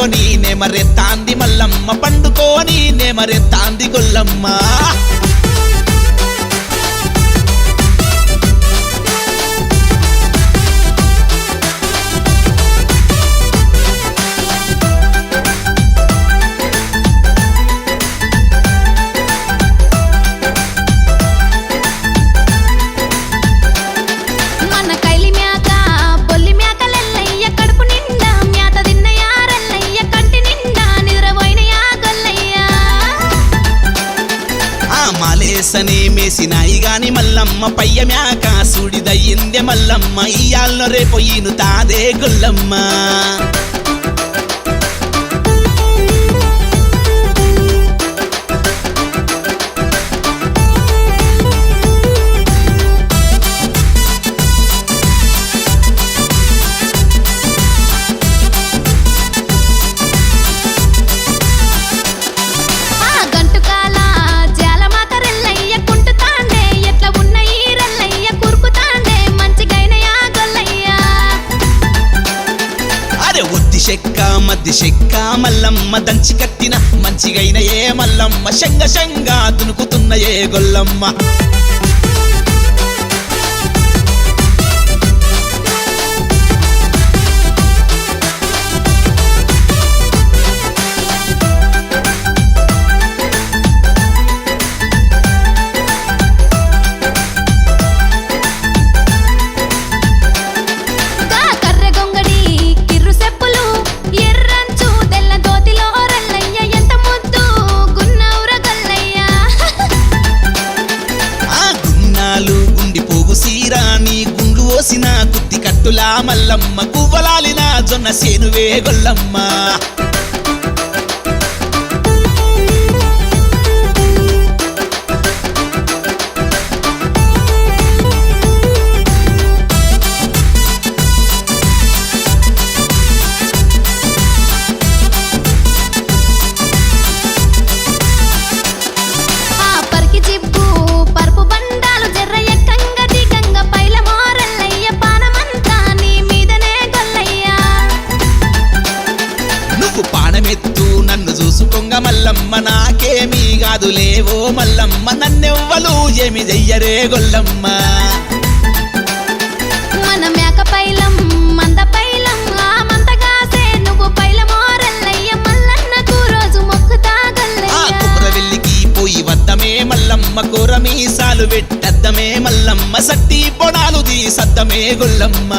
పండుకోని నెమరెత్తాంది మల్లమ్మ పండుకోని నెమరెత్తాంది గొల్లమ్మ మాలేసనే మేసినాయి గాని మల్లమ్మ పయ్య మ్యాక సుడిదయ్యిందే మల్లమ్మ ఇయ్యాల్లో రేపు ఈను తాదే గొల్లమ్మ చెక్క మధ్య చెక్క మల్లమ్మ దంచి కట్టిన మంచిగైన ఏ మల్లమ్మ శంగ శంగ దునుకుతున్న ఏ గొల్లమ్మ కుత్తి కట్టులా మల్లమ్మ గువ్వలాలిన జొన్న సేనువే గొల్లమ్మ మల్లమ్మ నాకేమీ కాదులేవో మల్లమ్మ నన్నెవ్వలు ఏమి చెయ్యరే గొల్లమ్మ మన మేక పైలం మంద పైలం ఆ మందగాసే నువ్వు పైలమోరల్లయ్య మల్లన్నకు రోజు మొక్కుతా గొల్లయ్య ఆ కుమ్రవెల్లికి పోయి వద్దమే మల్లమ్మ కూర మీసాలు పెట్టద్దమే మల్లమ్మ సట్టి పొడాలు దీ సద్దమే గొల్లమ్మ